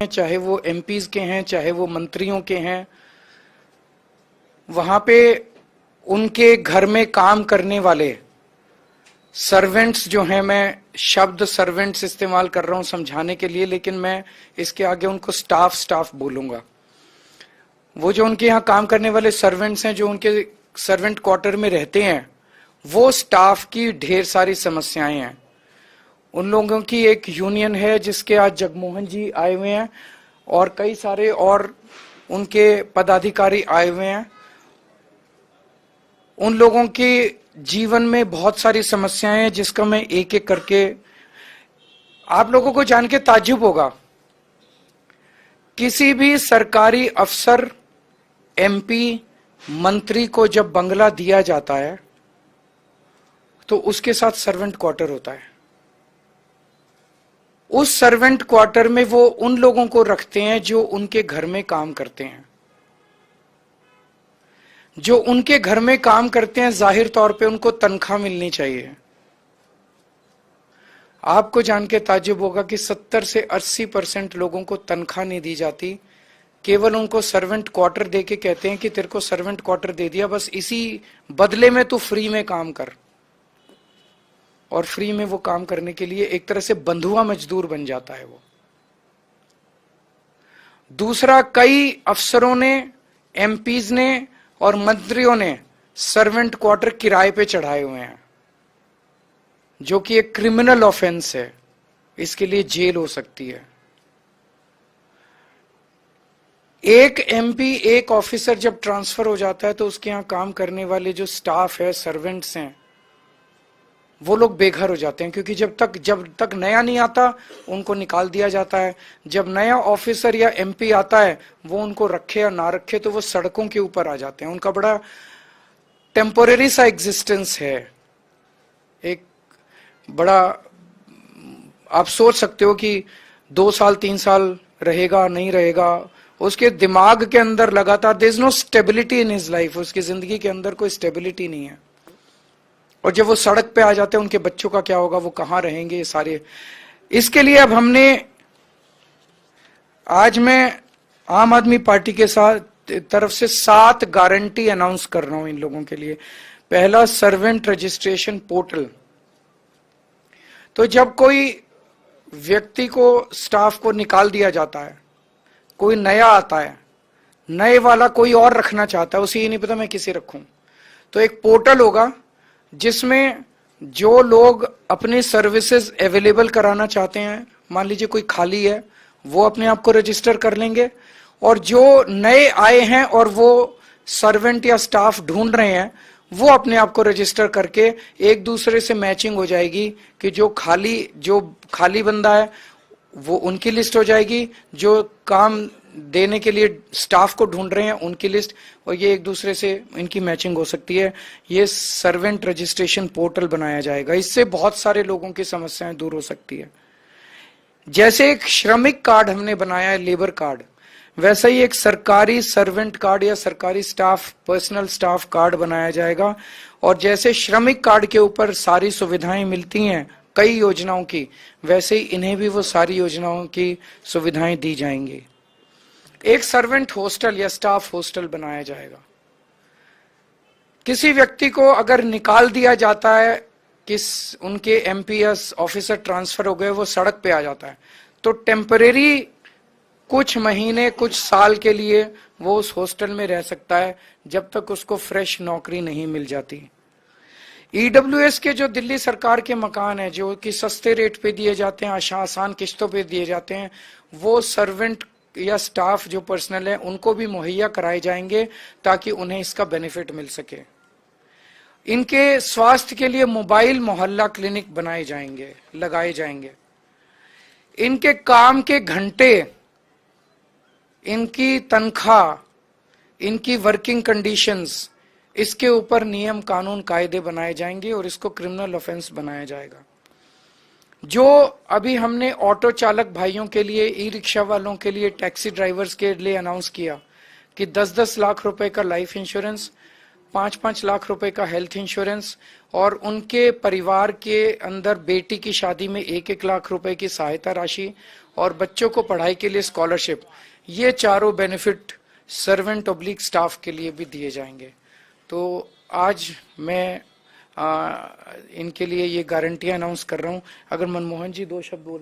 चाहे वो एमपीज के हैं, चाहे वो मंत्रियों के हैं, वहां पे उनके घर में काम करने वाले सर्वेंट्स जो हैं, मैं शब्द सर्वेंट्स इस्तेमाल कर रहा हूं समझाने के लिए, लेकिन मैं इसके आगे उनको स्टाफ बोलूंगा। वो जो उनके यहाँ काम करने वाले सर्वेंट्स हैं, जो उनके सर्वेंट क्वार्टर में रहते हैं, वो स्टाफ की ढेर सारी समस्याएं हैं। उन लोगों की एक यूनियन है जिसके आज जगमोहन जी आए हुए हैं और कई सारे और उनके पदाधिकारी आए हुए हैं। उन लोगों के जीवन में बहुत सारी समस्याएं हैं जिसका मैं एक एक करके, आप लोगों को जान के ताज्जुब होगा, किसी भी सरकारी अफसर, एमपी, मंत्री को जब बंगला दिया जाता है तो उसके साथ सर्वेंट क्वार्टर होता है। उस सर्वेंट क्वार्टर में वो उन लोगों को रखते हैं जो उनके घर में काम करते हैं। जो उनके घर में काम करते हैं, जाहिर तौर पे उनको तनख्वाह मिलनी चाहिए। आपको जान के ताज्जुब होगा कि 70 से 80% लोगों को तनख्वाह नहीं दी जाती, केवल उनको सर्वेंट क्वार्टर दे के कहते हैं कि तेरे को सर्वेंट क्वार्टर दे दिया, बस इसी बदले में तू फ्री में काम कर। और फ्री में वो काम करने के लिए एक तरह से बंधुआ मजदूर बन जाता है वो। दूसरा, कई अफसरों ने, एमपीज ने और मंत्रियों ने सर्वेंट क्वार्टर किराए पे चढ़ाए हुए हैं, जो कि एक क्रिमिनल ऑफेंस है। इसके लिए जेल हो सकती है। एक एमपी, एक ऑफिसर जब ट्रांसफर हो जाता है तो उसके यहां काम करने वाले जो स्टाफ है, सर्वेंट्स हैं, वो लोग बेघर हो जाते हैं, क्योंकि जब तक नया नहीं आता उनको निकाल दिया जाता है। जब नया ऑफिसर या एमपी आता है, वो उनको रखे या ना रखे तो वो सड़कों के ऊपर आ जाते हैं। उनका बड़ा टेम्पोरेरी सा एग्जिस्टेंस है। एक बड़ा, आप सोच सकते हो कि 2 साल 3 साल रहेगा नहीं रहेगा, उसके दिमाग के अंदर लगातार there is no stability in his life, उसकी जिंदगी के अंदर कोई स्टेबिलिटी नहीं है। और जब वो सड़क पे आ जाते हैं, उनके बच्चों का क्या होगा, वो कहां रहेंगे, ये सारे। इसके लिए अब आज मैं आम आदमी पार्टी के साथ तरफ से 7 गारंटी अनाउंस कर रहा हूं इन लोगों के लिए। पहला, सर्वेंट रजिस्ट्रेशन पोर्टल। तो जब कोई व्यक्ति को, स्टाफ को निकाल दिया जाता है, कोई नया आता है, नए वाला कोई और रखना चाहता है, उसे ये नहीं पता मैं किसे रखूं, तो एक पोर्टल होगा जिसमें जो लोग अपनी सर्विसेज अवेलेबल कराना चाहते हैं, मान लीजिए कोई खाली है, वो अपने आप को रजिस्टर कर लेंगे, और जो नए आए हैं और वो सर्वेंट या स्टाफ ढूंढ रहे हैं, वो अपने आप को रजिस्टर करके एक दूसरे से मैचिंग हो जाएगी कि जो खाली बंदा है वो उनकी लिस्ट हो जाएगी, जो काम देने के लिए स्टाफ को ढूंढ रहे हैं उनकी लिस्ट, और ये एक दूसरे से इनकी मैचिंग हो सकती है। ये सर्वेंट रजिस्ट्रेशन पोर्टल बनाया जाएगा। इससे बहुत सारे लोगों की समस्याएं दूर हो सकती है। जैसे एक श्रमिक कार्ड हमने बनाया है, लेबर कार्ड, वैसा ही एक सरकारी सर्वेंट कार्ड या सरकारी स्टाफ, पर्सनल स्टाफ कार्ड बनाया जाएगा। और जैसे श्रमिक कार्ड के ऊपर सारी सुविधाएं मिलती हैं कई योजनाओं की, वैसे ही इन्हें भी वो सारी योजनाओं की सुविधाएं दी जाएंगी। एक सर्वेंट हॉस्टल या स्टाफ हॉस्टल बनाया जाएगा। किसी व्यक्ति को अगर निकाल दिया जाता है, उनके एमपीएस ऑफिसर ट्रांसफर हो गए, वो सड़क पे आ जाता है, तो टेम्परेरी कुछ महीने, कुछ साल के लिए वो उस हॉस्टल में रह सकता है, जब तक उसको फ्रेश नौकरी नहीं मिल जाती। ईडब्ल्यूएस के जो दिल्ली सरकार के मकान है, जो कि सस्ते रेट पे दिए जाते हैं, आसान किस्तों पे दिए जाते हैं, वो सर्वेंट या स्टाफ जो पर्सनल है उनको भी मुहैया कराए जाएंगे ताकि उन्हें इसका बेनिफिट मिल सके। इनके स्वास्थ्य के लिए मोबाइल मोहल्ला क्लिनिक लगाए जाएंगे। इनके काम के घंटे, इनकी तनख्वाह, इनकी वर्किंग कंडीशंस, इसके ऊपर नियम, कानून, कायदे बनाए जाएंगे और इसको क्रिमिनल ऑफेंस बनाया जाएगा। जो अभी हमने ऑटो चालक भाइयों के लिए, ई रिक्शा वालों के लिए, टैक्सी ड्राइवर्स के लिए अनाउंस किया कि 10-10 लाख रुपए का लाइफ इंश्योरेंस, 5-5 लाख रुपए का हेल्थ इंश्योरेंस और उनके परिवार के अंदर बेटी की शादी में 1-1 लाख रुपए की सहायता राशि और बच्चों को पढ़ाई के लिए स्कॉलरशिप, ये चारों बेनिफिट सर्वेंट ऑब्लिक स्टाफ के लिए भी दिए जाएंगे। तो आज मैं इनके लिए ये गारंटियां अनाउंस कर रहा हूं। अगर मनमोहन जी 2 शब्द बोल